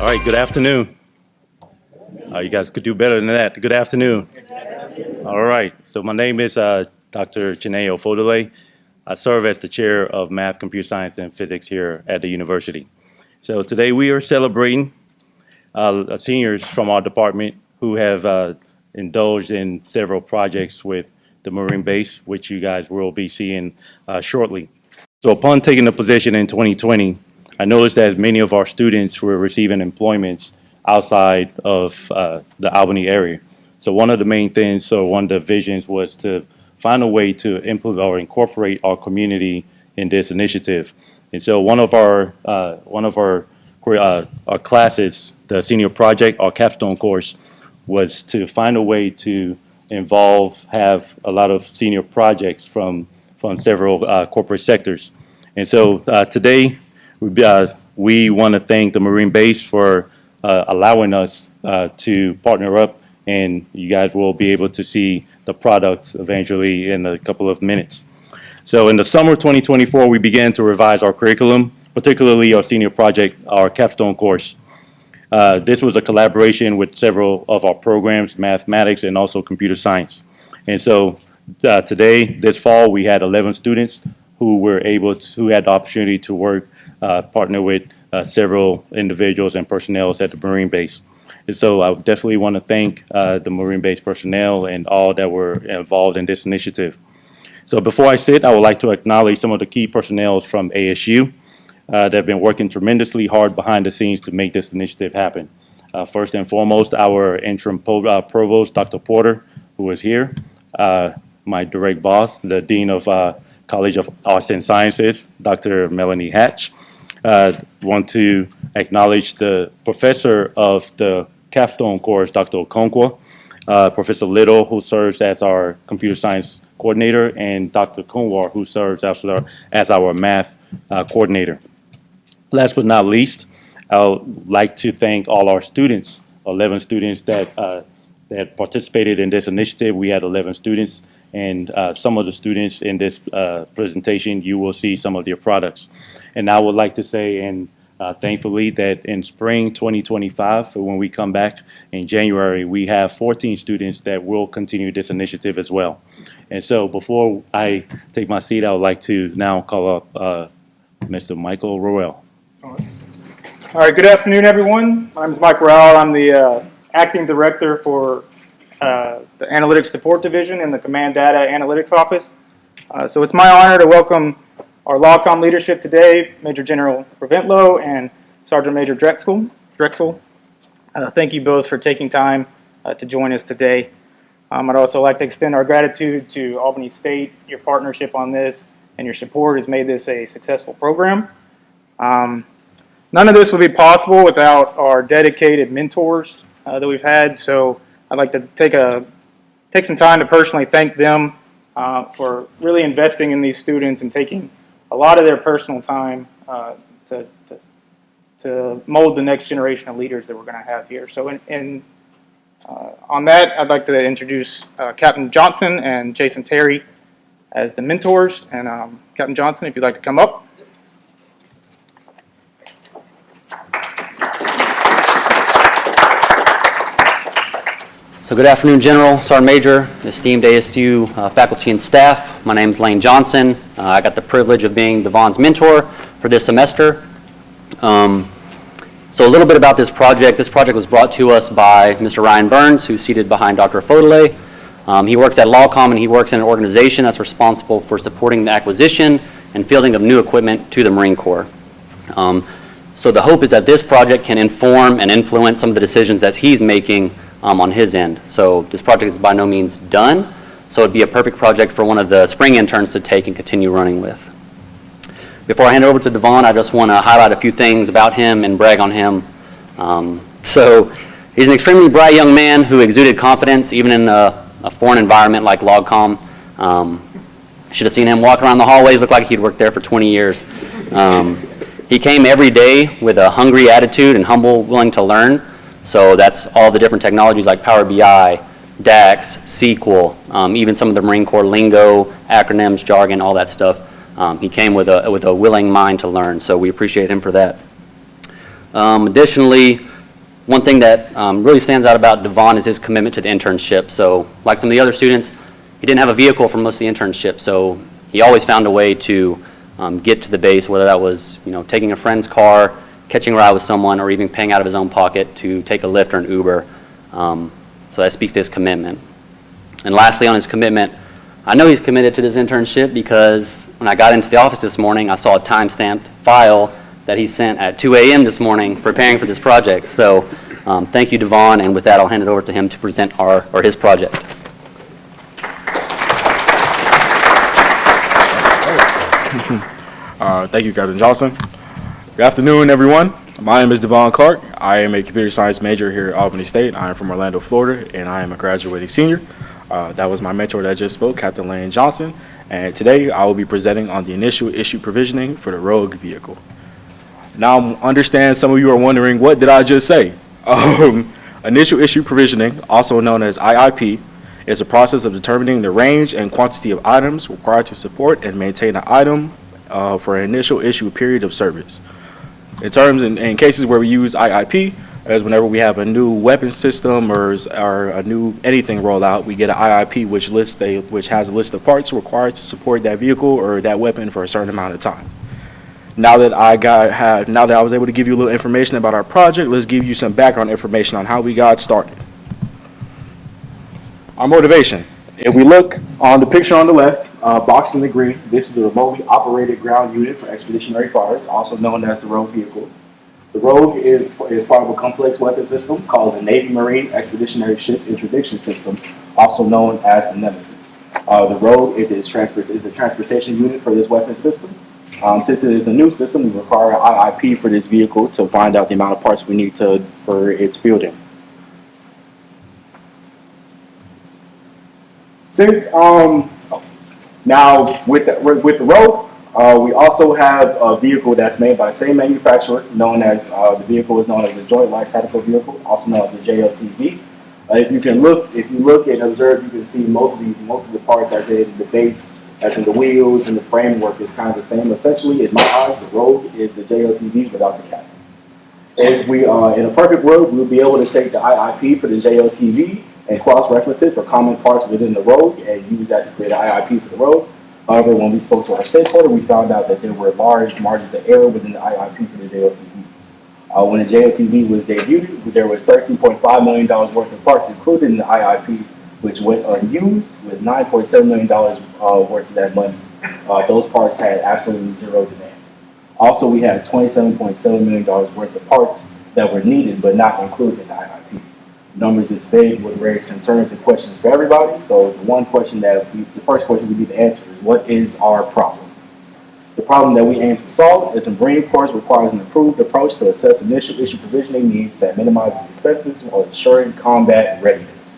All right, good afternoon. You guys could do better than that. Good afternoon. All right, so my name is Dr. Chinenye Ofodile. I serve as the chair of Math, Computer Science, and Physics here at the university. So today we are celebrating seniors from our department who have indulged in several projects with the Marine base, which you guys will be seeing shortly. So upon taking the position in 2020, I noticed that many of our students were receiving employments outside of the Albany area. So one of the main things, or one of the visions, was to find a way to implement or incorporate our community in this initiative. And so one of our classes, the senior project, our capstone course, was to find a way to have a lot of senior projects from several corporate sectors. And so today we want to thank the Marine base for allowing us to partner up, and you guys will be able to see the product eventually in a couple of minutes. So in the summer of 2024, we began to revise our curriculum, particularly our senior project, our capstone course. This was a collaboration with several of our programs, mathematics and also computer science. And so today, this fall, we had 11 students who had the opportunity to work, partner with several individuals and personnel at the Marine base. And so I definitely want to thank the Marine base personnel and all that were involved in this initiative. So before I sit, I would like to acknowledge some of the key personnel from ASU that have been working tremendously hard behind the scenes to make this initiative happen. First and foremost, our interim provost, Dr. Porter, who is here, my direct boss, the Dean of College of Arts and Sciences, Dr. Melanie Hatch. Want to acknowledge the professor of the capstone course, Dr. Okonkwo, Professor Little, who serves as our computer science coordinator, and Dr. Kunwar, who serves as our math coordinator. Last but not least, I would like to thank all our students, 11 students that participated in this initiative. We had 11 students, and some of the students in this presentation, you will see some of their products. And I would like to say, and thankfully, that in spring 2025, when we come back in January, we have 14 students that will continue this initiative as well. And so before I take my seat, I would like to now call up Mr. Michael Rowell. All right, good afternoon, everyone. My name is Mike Rowell. I'm the acting director for the Analytic Support Division in the Command Data Analytics Office. So it's my honor to welcome our LawCom leadership today, Major General Preventlow and Sergeant Major Drexel. Thank you both for taking time to join us today. I'd also like to extend our gratitude to Albany State. Your partnership on this and your support has made this a successful program. None of this would be possible without our dedicated mentors that we've had. So I'd like to take some time to personally thank them for really investing in these students and taking a lot of their personal time to mold the next generation of leaders that we're going to have here. So on that, I'd like to introduce Captain Johnson and Jason Terry as the mentors. And Captain Johnson, if you'd like to come up. So good afternoon, General, Sergeant Major, esteemed ASU faculty and staff. My name is Lane Johnson. I got the privilege of being Devaugh's mentor for this semester. So a little bit about this project. This project was brought to us by Mr. Ryan Burns, who's seated behind Dr. Ofodile. He works at LawCom, and he works in an organization that's responsible for supporting the acquisition and fielding of new equipment to the Marine Corps. So the hope is that this project can inform and influence some of the decisions that he's making on his end. So this project is by no means done, so it'd be a perfect project for one of the spring interns to take and continue running with. Before I hand it over to Devaughn, I just want to highlight a few things about him and brag on him. So he's an extremely bright young man who exuded confidence even in a foreign environment like LawCom. Should have seen him walk around the hallways, looked like he'd worked there for 20 years. He came every day with a hungry attitude and humble, willing to learn. So that's all the different technologies like Power BI, DAX, SQL, even some of the Marine Corps lingo, acronyms, jargon, all that stuff. He came with a willing mind to learn, so we appreciate him for that. Additionally, One thing that really stands out about Devaughn is his commitment to the internship. So like some of the other students, he didn't have a vehicle for most of the internship, so he always found a way to get to the base, whether that was taking a friend's car, catching a ride with someone, or even paying out of his own pocket to take a Lyft or an Uber. So that speaks to his commitment. And lastly, on his commitment, I know he's committed to this internship because when I got into the office this morning, I saw a time-stamped file that he sent at 2 a.m. this morning preparing for this project. So thank you, Devaughn, and with that, I'll hand it over to him to present his project. Thank you, Captain Johnson. Good afternoon, everyone. My name is Devaughn Clarke. I am a computer science major here at Albany State. I am from Orlando, Florida, and I am a graduating senior. That was my mentor that just spoke, Captain Lane Johnson. And today, I will be presenting on the initial issue provisioning for the Rogue vehicle. Now, I understand some of you are wondering, what did I just say? Initial issue provisioning, also known as IIP, is a process of determining the range and quantity of items required to support and maintain an item for an initial issue period of service. In cases where we use IIP, as whenever we have a new weapon system or a new anything rollout, we get an IIP which has a list of parts required to support that vehicle or that weapon for a certain amount of time. Now that I was able to give you a little information about our project, let's give you some background information on how we got started. Our motivation. If we look on the picture on the left, boxed in the green, this is the remotely operated ground unit for expeditionary fires, also known as the Rogue vehicle. The Rogue is part of a complex weapon system called the Navy Marine Expeditionary Ship Interdiction System, also known as the NMESIS. The Rogue is a transportation unit for this weapon system. Since it is a new system, we require an IIP for this vehicle to find out the amount of parts we need for its fielding. Now with the Rogue, we also have a vehicle that's made by the same manufacturer, known as the vehicle is known as the Joint Light Tactical Vehicle, also known as the JLTV. If you look and observe, you can see most of the parts as in the base, as in the wheels and the framework is kind of the same. Essentially, in my eyes, the Rogue is the JLTV without the captain. If we in a perfect world, we'll be able to take the IIP for the JLTV and cross-reference it for common parts within the Rogue and use that to create an IIP for the Rogue. However, when we spoke to our stakeholder, we found out that there were large margins of error within the IIP for the JLTV. When the JLTV was debuted, there was $13.5 million worth of parts included in the IIP, which went unused, with $9.7 million worth of that money. Those parts had absolutely zero demand. Also, we had $27.7 million worth of parts that were needed but not included in the IIP. Numbers this big would raise concerns and questions for everybody. So the first question we need to answer is, what is our problem? The problem that we aim to solve is the Marine Corps requires an improved approach to assess initial issue provisioning needs that minimizes expenses while ensuring combat readiness.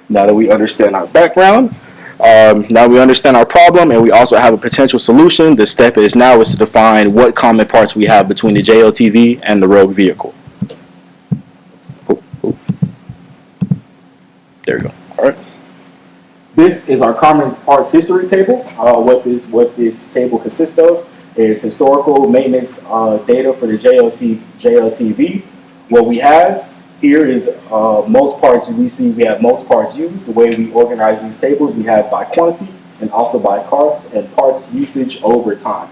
Now that we understand our background, now we understand our problem, and we also have a potential solution. The step is to define what common parts we have between the JLTV and the Rogue vehicle. There we go. All right. This is our common parts history table. What this table consists of is historical maintenance data for the JLTV. What we have here is most parts we have most parts used. The way we organize these tables, we have by quantity and also by cost and parts usage over time.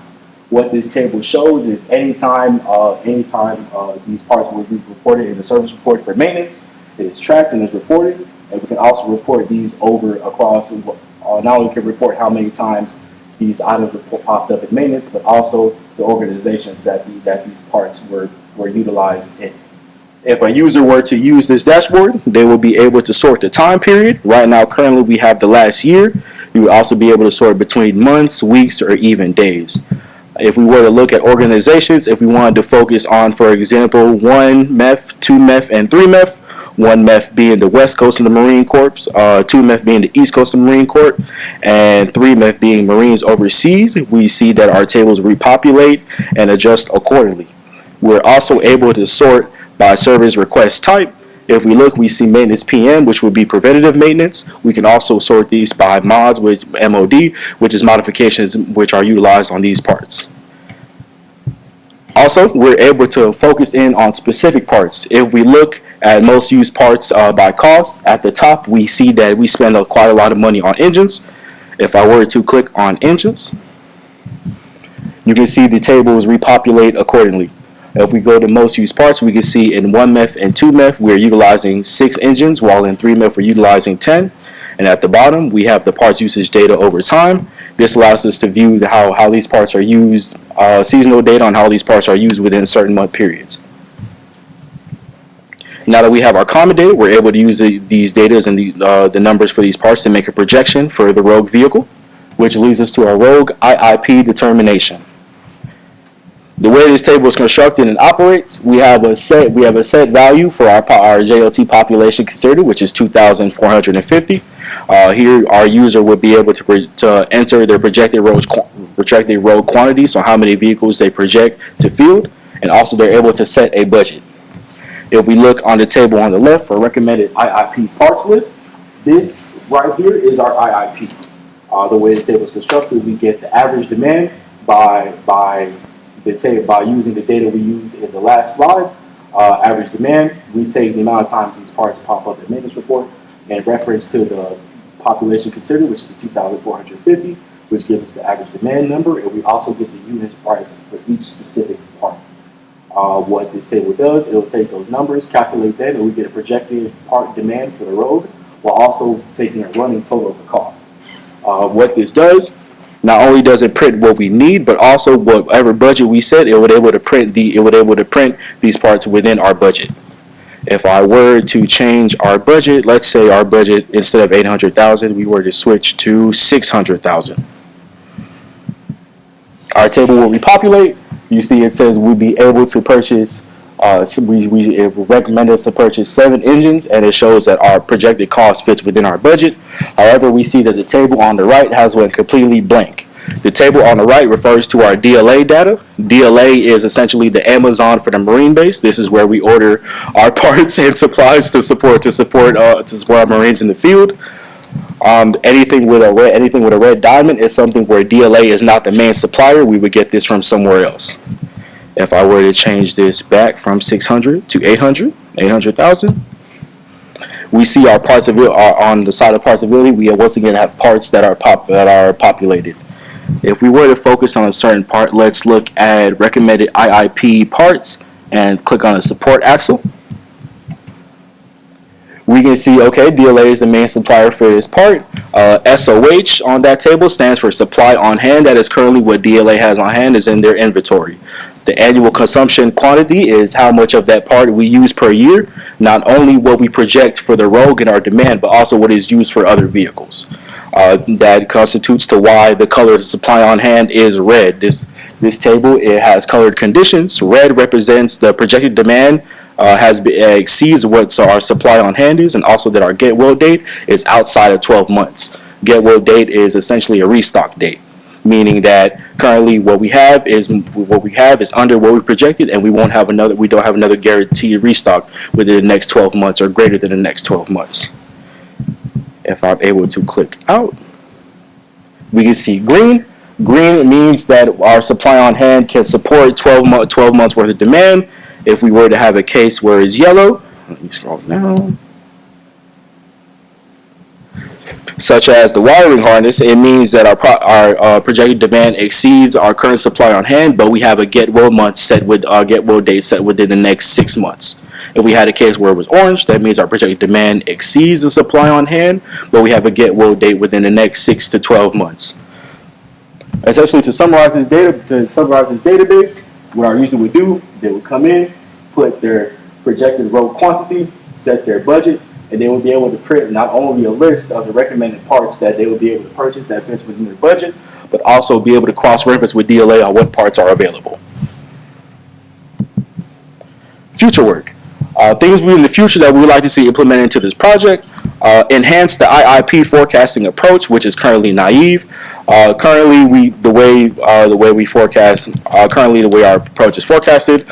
What this table shows is anytime these parts will be reported in the service report for maintenance, it is tracked and is reported. And we can also report these over across, not only can report how many times these items were popped up in maintenance, but also the organizations that these parts were utilized in. If a user were to use this dashboard, they will be able to sort the time period. Right now, currently we have the last year. You would also be able to sort between months, weeks, or even days. If we were to look at organizations, if we wanted to focus on, for example, 1 MEF, 2 MEF, and 3 MEF, 1 MEF being the West Coast of the Marine Corps, 2 MEF being the East Coast of the Marine Corps, and 3 MEF being Marines overseas, we see that our tables repopulate and adjust accordingly. We're also able to sort by service request type. If we look, we see maintenance PM, which would be preventative maintenance. We can also sort these by mods, with MOD, which is modifications which are utilized on these parts. Also, we're able to focus in on specific parts. If we look at most used parts by cost, at the top we see that we spend quite a lot of money on engines. If I were to click on engines, you can see the tables repopulate accordingly. If we go to most used parts, we can see in 1MEF and 2MEF we're utilizing 6 engines, while in 3MEF we're utilizing 10. And at the bottom we have the parts usage data over time. This allows us to view how these parts are used, seasonal data on how these parts are used within certain month periods. Now that we have our common data, we're able to use these data and the numbers for these parts to make a projection for the rogue vehicle, which leads us to our rogue IIP determination. The way this table is constructed and operates, we have a set value for our JLT population considered, which is 2,450. Here, our user would be able to enter their projected road quantity, so how many vehicles they project to field, and also they're able to set a budget. If we look on the table on the left for recommended IIP parts list, this right here is our IIP. The way this table is constructed, we get the average demand by using the data we used in the last slide. Average demand, we take the amount of times these parts pop up in the maintenance report and reference to the population considered, which is the 2,450, which gives us the average demand number, and we also get the units price for each specific part. What this table does, it'll take those numbers, calculate that, and we get a projected part demand for the road, while also taking a running total of the cost. What this does, not only does it print what we need, but also whatever budget we set, it would able to print these parts within our budget. If I were to change our budget, let's say our budget instead of 800,000, we were to switch to 600,000. Our table will repopulate. You see it says we'll be able to purchase, it recommend us to purchase 7 engines, and it shows that our projected cost fits within our budget. However, we see that the table on the right has one completely blank. The table on the right refers to our DLA data. DLA is essentially the Amazon for the Marine base. This is where we order our parts and supplies to support our Marines in the field. Anything with a red diamond is something where DLA is not the main supplier. We would get this from somewhere else. If I were to change this back from 600 to 800,000, we see our parts on the side of parts ability. We once again have parts that are populated. If we were to focus on a certain part, let's look at recommended IIP parts and click on the support axle. We can see, okay, DLA is the main supplier for this part. SOH on that table stands for supply on hand. That is currently what DLA has on hand, is in their inventory. The annual consumption quantity is how much of that part we use per year, not only what we project for the Rogue and our demand, but also what is used for other vehicles. That constitutes to why the color of the supply on hand is red. This table, it has colored conditions. Red represents the projected demand exceeds what our supply on hand is, and also that our get well date is outside of 12 months. Get well date is essentially a restock date, meaning that currently what we have is under what we projected, and we don't have another guaranteed restock within the next 12 months or greater than the next 12 months. If I'm able to click out, we can see green. Green means that our supply on hand can support 12 months worth of demand. If we were to have a case where it's yellow, let me scroll down, such as the wiring harness, it means that our projected demand exceeds our current supply on hand, but we have a get well date set within the next 6 months. If we had a case where it was orange, that means our projected demand exceeds the supply on hand, but we have a get well date within the next 6 to 12 months. Essentially, to summarize this database, what our user would do, they would come in, put their projected road quantity, set their budget, and they will be able to print not only a list of the recommended parts that they will be able to purchase that fits within their budget, but also be able to cross-reference with DLA on what parts are available. Future work. Things in the future that we would like to see implemented into this project. Enhance the IIP forecasting approach, which is currently naive. Currently, the way our approach is forecasted,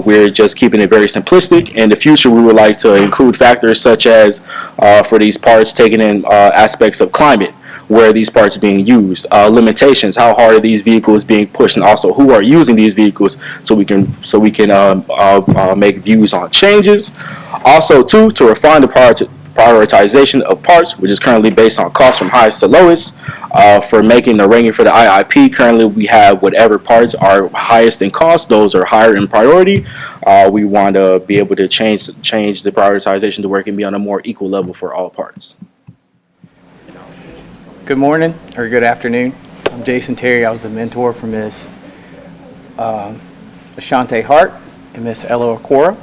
we're just keeping it very simplistic. In the future, we would like to include factors such as, for these parts, taking in aspects of climate. where these parts are being used, limitations, how hard are these vehicles being pushed, and also who are using these vehicles, so we can make views on changes. Also, too, to refine the prioritization of parts, which is currently based on cost from highest to lowest. For making the ranking for the IIP, currently we have whatever parts are highest in cost, those are higher in priority. We want to be able to change the prioritization to where it can be on a more equal level for all parts. Good morning, or good afternoon. I'm Jason Terry. I was the mentor for Ms. Ashanti Hart and Ms. Okoro.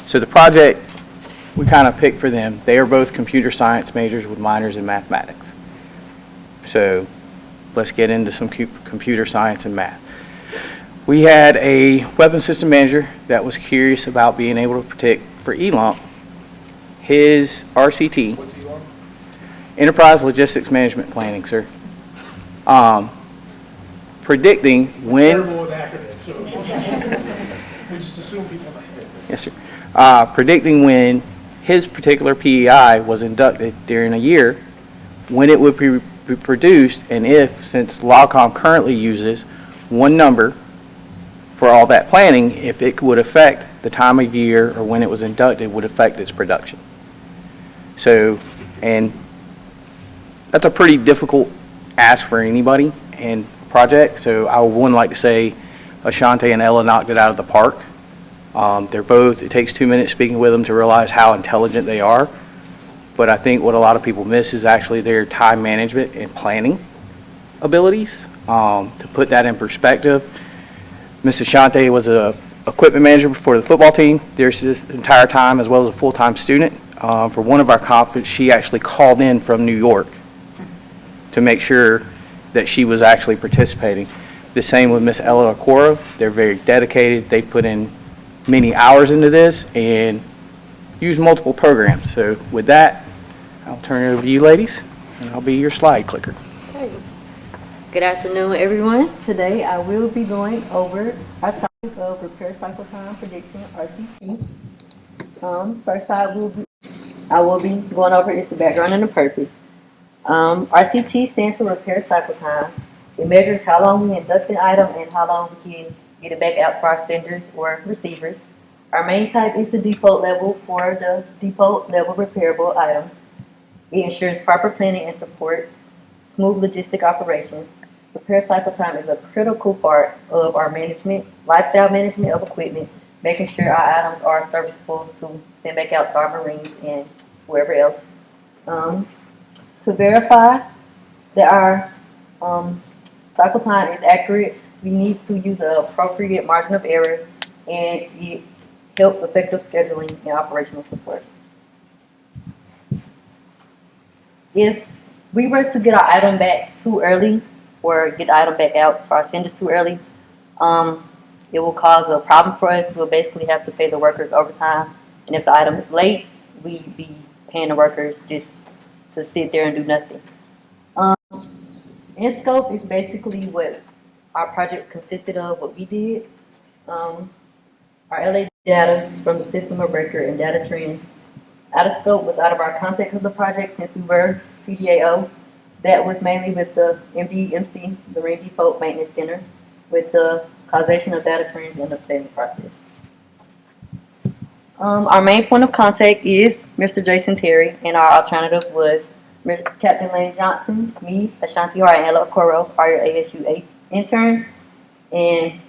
So the project we kind of picked for them, they are both computer science majors with minors in mathematics. So let's get into some computer science and math. We had a weapons system manager that was curious about being able to predict for ELUMP his RCT. What's ELUMP? Enterprise Logistics Management Planning, sir. Predicting when. Terrible with acronyms, so we just assume people know. Yes, sir. Predicting when his particular PEI was inducted during a year, when it would be produced, and if, since LawCom currently uses one number for all that planning, if it would affect the time of year or when it was inducted would affect its production. So, and that's a pretty difficult ask for anybody and project. So I would like to say Ashanti and Ella knocked it out of the park. They're both, it takes 2 minutes speaking with them to realize how intelligent they are. But I think what a lot of people miss is actually their time management and planning abilities. To put that in perspective, Ms. Ashanti was a equipment manager for the football team this entire time, as well as a full-time student. For one of our conferences, she actually called in from New York to make sure that she was actually participating. The same with Ms. Okoro. They're very dedicated. They put in many hours into this and use multiple programs. So with that, I'll turn it over to you ladies, and I'll be your slide clicker. Okay. Good afternoon, everyone. Today I will be going over our topic of repair cycle time prediction, RCT. First I will be going over its background and the purpose. RCT stands for repair cycle time. It measures how long we induct an item and how long we can get it back out to our senders or receivers. Our main type is the default level for the default level repairable items. It ensures proper planning and supports smooth logistic operations. Repair cycle time is a critical part of our lifestyle management of equipment, making sure our items are serviceable to send back out to our Marines and whoever else. To verify that our cycle time is accurate, we need to use an appropriate margin of error, and it helps effective scheduling and operational support. If we were to get our item back too early or get the item back out to our senders too early, it will cause a problem for us. We'll basically have to pay the workers overtime, and if the item is late, we'd be paying the workers just to sit there and do nothing. In scope is basically what our project consisted of, what we did. Our LA data from the system of record and data trends. Out of scope was out of our context of the project since we were CDAO. That was mainly with the MDMC, the Marine Default Maintenance Center, with the causation of data trends and the planning process. Our main point of contact is Mr. Jason Terry, and our alternative was Captain Lane Johnson, me, Ashanti Hart, and Okoro, are your ASU interns, and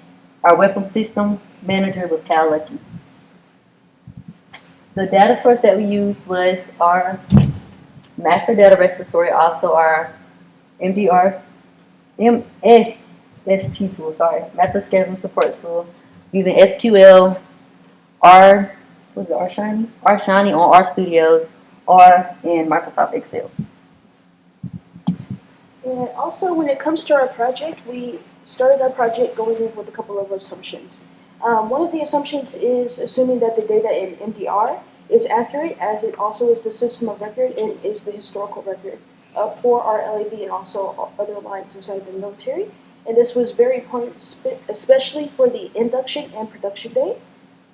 our weapons system manager was Cal Lucky. The data source that we used was our master data repository, also our MSST tool, master scheduling support tool, using SQL, Shiny on RStudios, R, and Microsoft Excel. And also, when it comes to our project, we started our project going in with a couple of assumptions. One of the assumptions is assuming that the data in MDR is accurate, as it also is the system of record and is the historical record for our LAV and also other lines inside the military. And this was very important, especially for the induction and production date.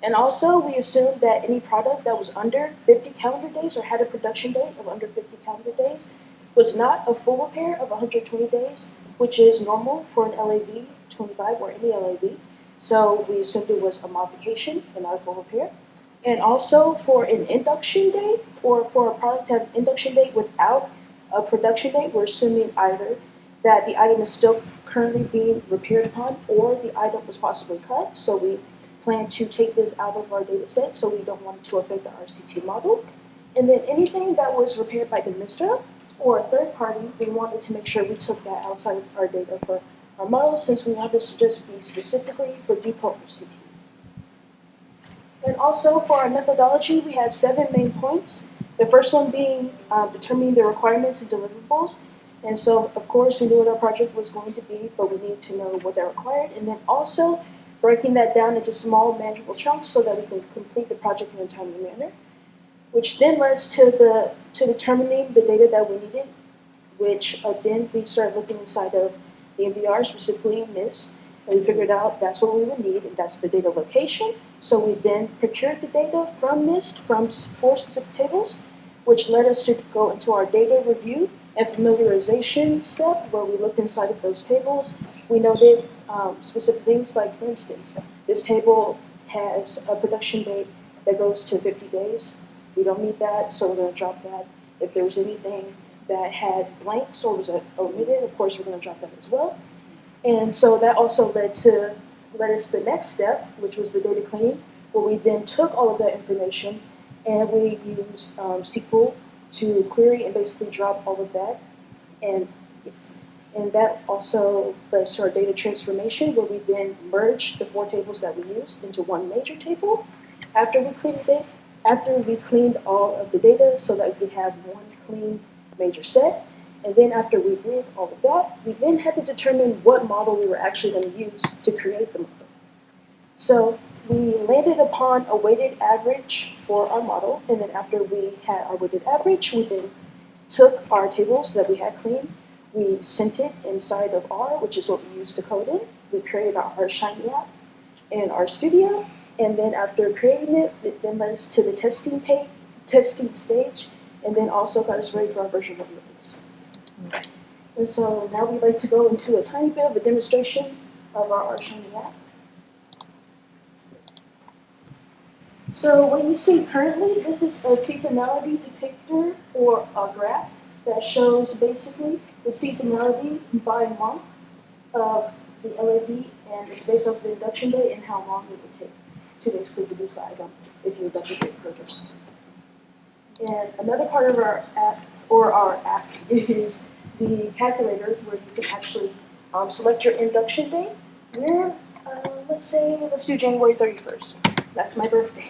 And also, we assumed that any product that was under 50 calendar days or had a production date of under 50 calendar days was not a full repair of 120 days, which is normal for an LAV 25 or any LAV. So we assumed it was a modification and not a full repair. And also for an induction date or for a product to have an induction date without a production date, we're assuming either that the item is still currently being repaired upon or the item was possibly cut. So we plan to take this out of our data set, so we don't want it to affect the RCT model. And then anything that was repaired by the MISRA or a third party, we wanted to make sure we took that outside of our data for our model, since we want this to just be specifically for depot RCT. And also for our methodology, we had 7 main points. The first one being determining the requirements and deliverables. And so, of course, we knew what our project was going to be, but we needed to know what that required. And then also breaking that down into small, manageable chunks so that we can complete the project in a timely manner, which then led us to determining the data that we needed, which then we started looking inside of the MDR, specifically in MIST, and we figured out that's what we would need, and that's the data location. So we then procured the data from MIST from 4 specific tables, which led us to go into our data review and familiarization step, where we looked inside of those tables. We noted specific things like, for instance, this table has a production date that goes to 50 days. We don't need that, so we're going to drop that. If there was anything that had blanks or was omitted, of course, we're going to drop that as well. And so that also led us to the next step, which was the data cleaning, where we then took all of that information and we used SQL to query and basically drop all of that. And that also led to our data transformation, where we then merged the 4 tables that we used into one major table after we cleaned all of the data so that we have one clean major set. And then after we did all of that, we then had to determine what model we were actually going to use to create the model. So we landed upon a weighted average for our model, and then after we had our weighted average, we then took our tables that we had cleaned, we sent it inside of R, which is what we used to code in. We created our Chinenye app and our studio, and then after creating it, it then led us to the testing stage, and then also got us ready for our version 1 release. And so now we'd like to go into a tiny bit of a demonstration of our Chinenye app. So what you see currently, this is a seasonality depictor or a graph that shows basically the seasonality by month of the LAV, and it's based off the induction date and how long it would take to basically produce the item if you induct the program. And another part of our app is the calculator, where you can actually select your induction date. Let's do January 31st. That's my birthday.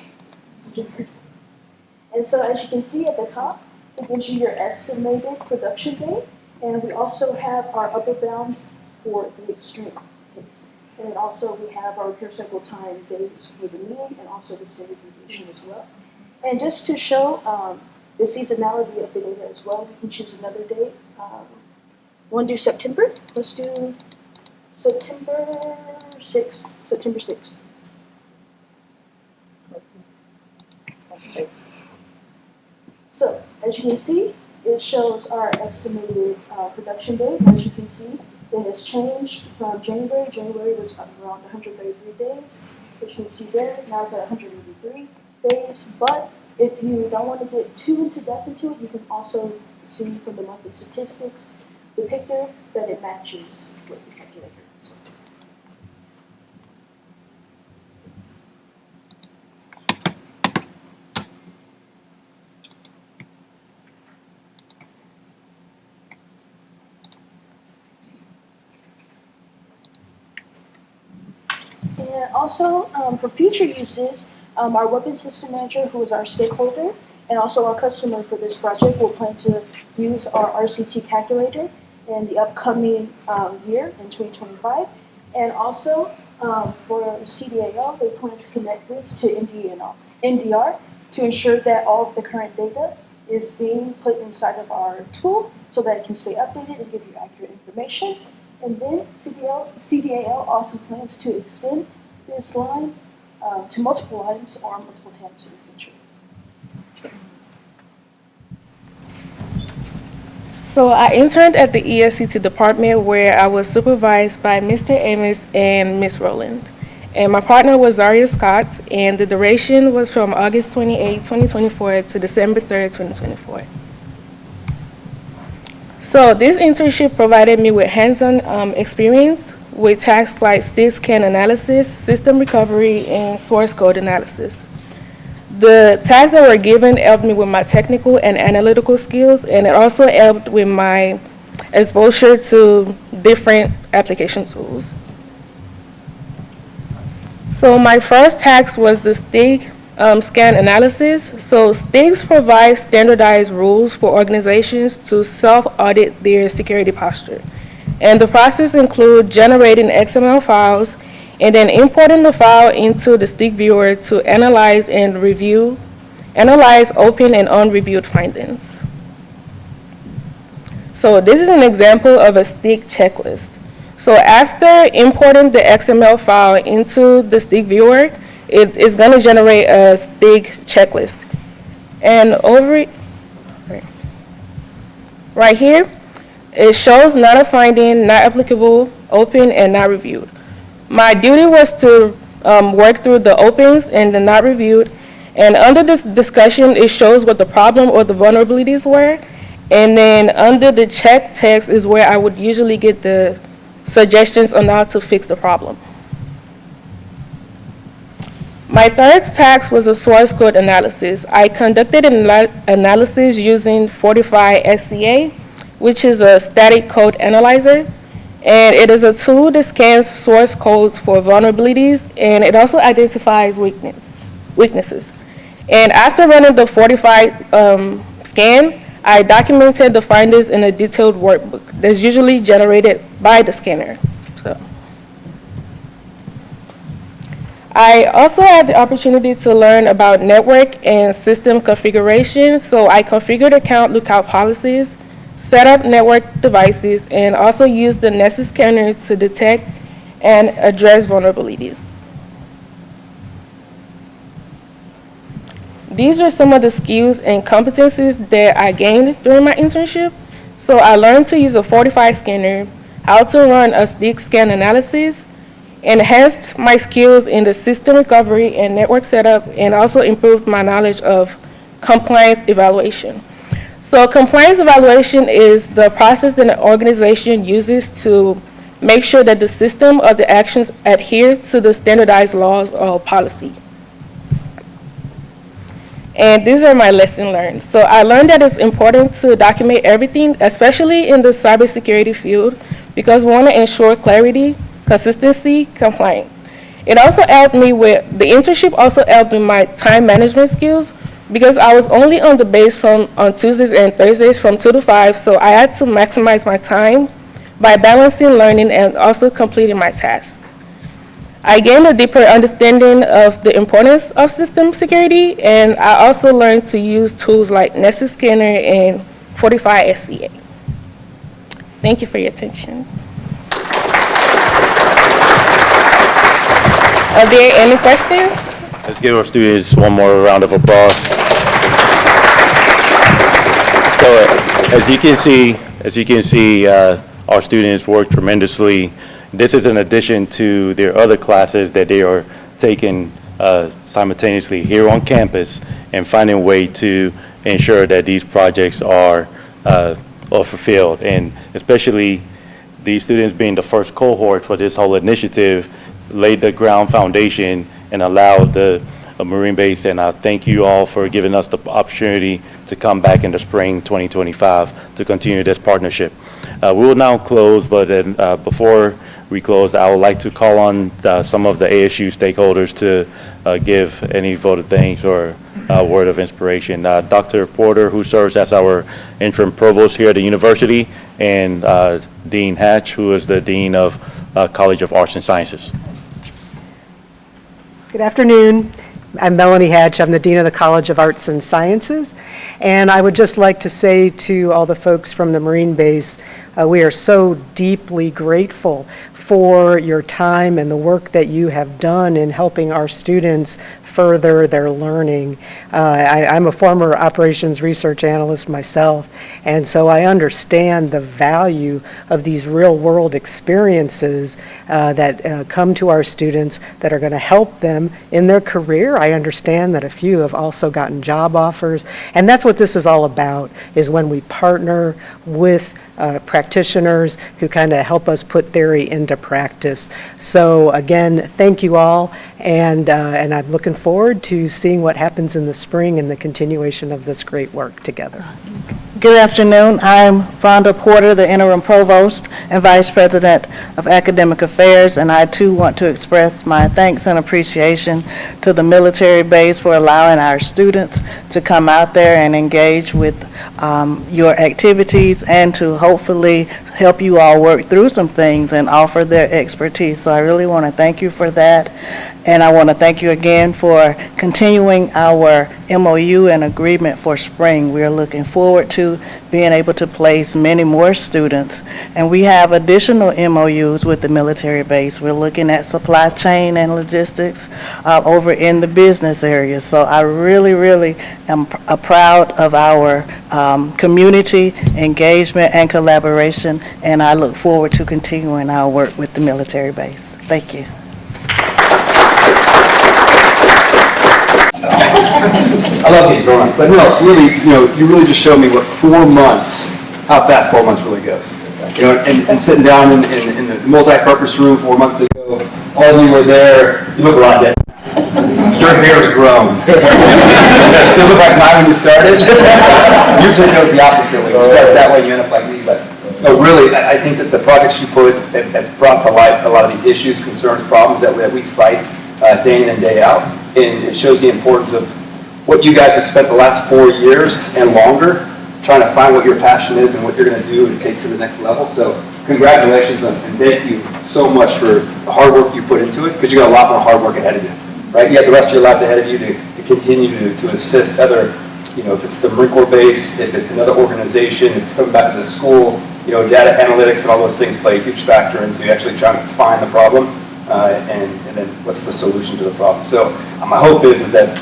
And so as you can see at the top, it gives you your estimated production date, and we also have our upper bounds for the extreme case. And then also we have our repair cycle time days for the mean and also the standard deviation as well. And just to show the seasonality of the data as well, we can choose another date. Want to do September? Let's do September 6th. September 6th. So, as you can see, it shows our estimated production date. As you can see, it has changed from January. January was around 133 days, which you can see there. Now it's at 183 days. But if you don't want to get too into depth into it, you can also see from the monthly statistics depictor that it matches what the calculator is. And also, for future uses, our weapon system manager, who is our stakeholder, and also our customer for this project, will plan to use our RCT calculator in the upcoming year, in 2025. And also, for CDAO, they plan to connect this to MDR to ensure that all of the current data is being put inside of our tool so that it can stay updated and give you accurate information. And then CDAO also plans to extend this line to multiple items or multiple tabs in the future. So I interned at the ESCT department where I was supervised by Mr. Amos and Ms. Rowland. And my partner was Zaria Scott, and the duration was from August 28, 2024 to December 3rd, 2024. So this internship provided me with hands-on experience with tasks like stick scan analysis, system recovery, and source code analysis. The tasks that were given helped me with my technical and analytical skills, and it also helped with my exposure to different application tools. So my first task was the stick scan analysis. So sticks provide standardized rules for organizations to self-audit their security posture. And the process includes generating XML files and then importing the file into the stick viewer to analyze open and unreviewed findings. So this is an example of a stick checklist. So after importing the XML file into the stick viewer, it is going to generate a stick checklist. And right here, it shows not a finding, not applicable, open, and not reviewed. My duty was to work through the opens and the not reviewed. And under this discussion, it shows what the problem or the vulnerabilities were. And then under the check text is where I would usually get the suggestions on how to fix the problem. My third task was a source code analysis. I conducted an analysis using Fortify SCA, which is a static code analyzer. And it is a tool that scans source codes for vulnerabilities, and it also identifies weaknesses. And after running the Fortify scan, I documented the findings in a detailed workbook that's usually generated by the scanner. So I also had the opportunity to learn about network and system configuration. So I configured account lookout policies, set up network devices, and also used the NMESIS scanner to detect and address vulnerabilities. These are some of the skills and competencies that I gained during my internship. So I learned to use a Fortify scanner, how to run a stick scan analysis, enhanced my skills in the system recovery and network setup, and also improved my knowledge of compliance evaluation. So compliance evaluation is the process that an organization uses to make sure that the system or the actions adhere to the standardized laws or policy. And these are my lessons learned. So I learned that it's important to document everything, especially in the cybersecurity field, because we want to ensure clarity, consistency, compliance. It also helped me with, the internship also helped with my time management skills, because I was only on the base on Tuesdays and Thursdays from 2 to 5, so I had to maximize my time by balancing learning and also completing my tasks. I gained a deeper understanding of the importance of system security, and I also learned to use tools like NMESIS Scanner and Fortify SCA. Thank you for your attention. Are there any questions? Let's give our students one more round of applause. So as you can see, our students work tremendously. This is in addition to their other classes that they are taking simultaneously here on campus and finding a way to ensure that these projects are fulfilled. And especially these students being the first cohort for this whole initiative laid the ground foundation and allowed the Marine base, and I thank you all for giving us the opportunity to come back in the spring 2025 to continue this partnership. We will now close, but before we close, I would like to call on some of the ASU stakeholders to give any vote of thanks or word of inspiration. Dr. Porter, who serves as our interim provost here at the university, and Dean Hatch, who is the Dean of College of Arts and Sciences. Good afternoon. I'm Melanie Hatch. I'm the Dean of the College of Arts and Sciences. And I would just like to say to all the folks from the Marine Base, we are so deeply grateful for your time and the work that you have done in helping our students further their learning. I'm a former operations research analyst myself, and so I understand the value of these real-world experiences that come to our students that are going to help them in their career. I understand that a few have also gotten job offers, and that's what this is all about, is when we partner with practitioners who kind of help us put theory into practice. So again, thank you all, and I'm looking forward to seeing what happens in the spring and the continuation of this great work together. Good afternoon. I'm Vonda Porter, the Interim Provost and Vice President of Academic Affairs, and I too want to express my thanks and appreciation to the military base for allowing our students to come out there and engage with your activities and to hopefully help you all work through some things and offer their expertise. So I really want to thank you for that. And I want to thank you again for continuing our MOU and agreement for spring. We are looking forward to being able to place many more students. And we have additional MOUs with the military base. We're looking at supply chain and logistics over in the business area. So I really, really am proud of our community engagement and collaboration, and I look forward to continuing our work with the military base. Thank you. I love getting going, but no, really, you really just showed me what 4 months, how fast 4 months really goes. And sitting down in the multi-purpose room 4 months ago, all of you were there. You look a lot different. Your hair's grown. You look like mine when you started. Usually it goes the opposite. When you start that way, you end up like me. But no, really, I think that the projects you put have brought to light a lot of the issues, concerns, problems that we fight day in and day out. And it shows the importance of what you guys have spent the last 4 years and longer trying to find what your passion is and what you're going to do and take to the next level. So congratulations and thank you so much for the hard work you put into it, because you got a lot more hard work ahead of you, right? You got the rest of your life ahead of you to continue to assist other, if it's the Marine Corps base, if it's another organization, if it's coming back to the school, data analytics and all those things play a huge factor into actually trying to find the problem and then what's the solution to the problem. So my hope is that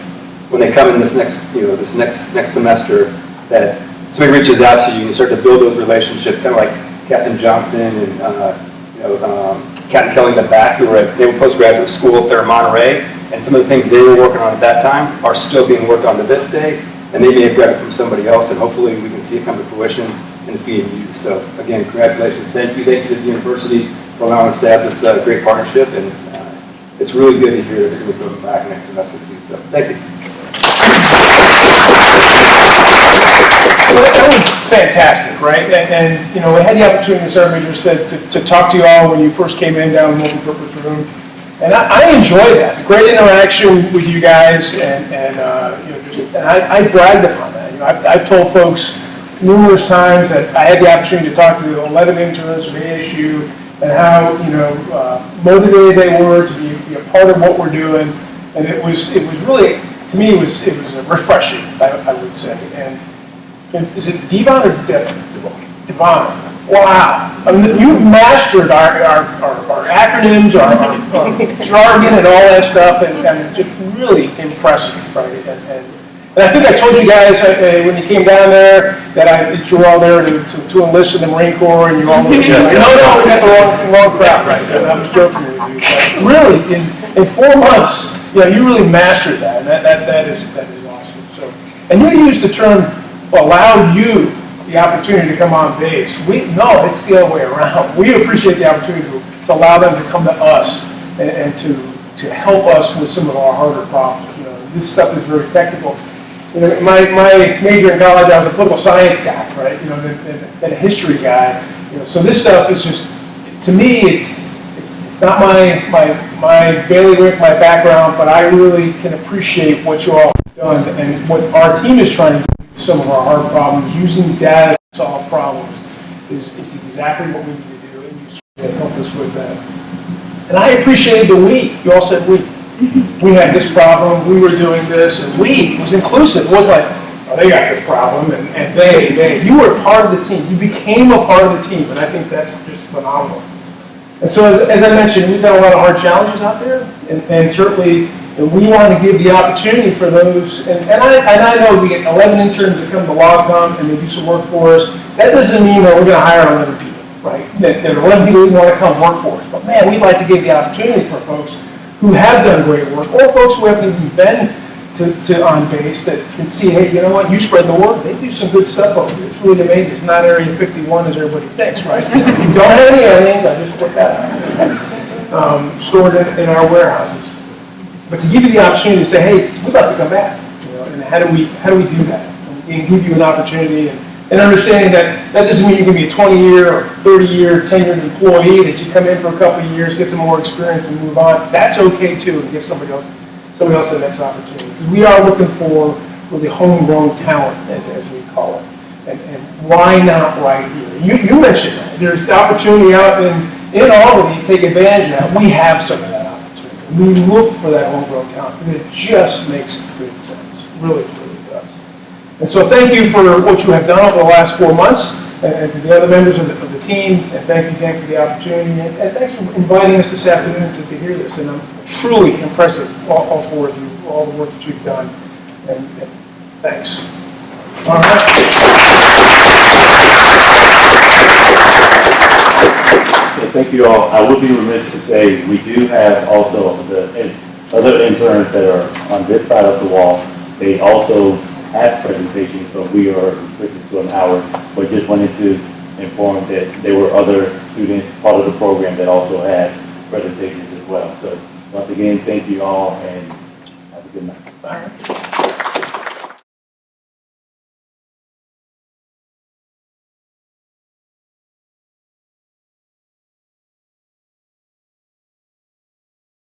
when they come in this next semester, that somebody reaches out to you and you start to build those relationships, kind of like Captain Johnson and Captain Kelly in the back, who were at Naval Postgraduate School up there in Monterey, and some of the things they were working on at that time are still being worked on to this day, and they may have grabbed it from somebody else, and hopefully we can see it come to fruition and it's being used. So again, congratulations, thank you to the university for allowing us to have this great partnership, and it's really good to hear that they're going to be coming back next semester too. So thank you. Well, that was fantastic, right? And we had the opportunity, as our major said, to talk to you all when you first came in down in the multi-purpose room. And I enjoy that. Great interaction with you guys, and I bragged upon that. I've told folks numerous times that I had the opportunity to talk to the 11 interns from ASU and how motivated they were to be a part of what we're doing. And it was really, to me, it was refreshing, I would say. And is it Devaughn or Devaughn? Wow. I mean, you've mastered our acronyms, our jargon and all that stuff, and just really impressive, right? And I think I told you guys when you came down there that you were all there to enlist in the Marine Corps, and you all were no, we got the wrong crowd, right? And I was joking with you. But really, in 4 months, you really mastered that, and that is awesome. So, and you used the term allowed you the opportunity to come on base. No, it's the other way around. We appreciate the opportunity to allow them to come to us and to help us with some of our harder problems. This stuff is very technical. My major in college, I was a political science guy, right? And a history guy. So this stuff is just, to me, it's not my bailiwick, my background, but I really can appreciate what you all have done and what our team is trying to do. Some of our hard problems, using data to solve problems, is exactly what we need to do, and you help us with that. And I appreciated the we. You all said we. We had this problem, we were doing this, and we was inclusive. It wasn't like, oh, they got this problem, and they. You were part of the team. You became a part of the team, and I think that's just phenomenal. And so, as I mentioned, we've got a lot of hard challenges out there, and certainly And we want to give the opportunity for those, and I know we get 11 interns that come to LawCom and they do some work for us. That doesn't mean that we're going to hire 11 people, right? That 11 people who want to come work for us. But man, we'd like to give the opportunity for folks who have done great work, or folks who haven't even been to on base that can see, hey, you know what, you spread the word. They do some good stuff over here. It's really amazing. It's not Area 51 as everybody thinks, right? You don't have any aliens, I just put that out. Stored in our warehouses. But to give you the opportunity to say, hey, we'd like to come back, you know, and how do we do that? And give you an opportunity and understanding that doesn't mean you can be a 20-year or 30-year tenured employee, that you come in for a couple of years, get some more experience and move on. That's okay too, and give somebody else the next opportunity. Because we are looking for really homegrown talent, as we call it. And why not right here? You mentioned that. There's the opportunity out in Albany to take advantage of that. We have some of that opportunity. We look for that homegrown talent because it just makes good sense. Really, really does. And so thank you for what you have done over the last 4 months, and to the other members of the team, and thank you again for the opportunity, and thanks for inviting us this afternoon to hear this. And I'm truly impressed with all four of you, all the work that you've done, and thanks. All right. Thank you all. I would be remiss to say we do have also the other interns that are on this side of the wall. They also have presentations, but we are restricted to an hour. But just wanted to inform that there were other students part of the program that also had presentations as well. So once again, thank you all and have a good night. Bye.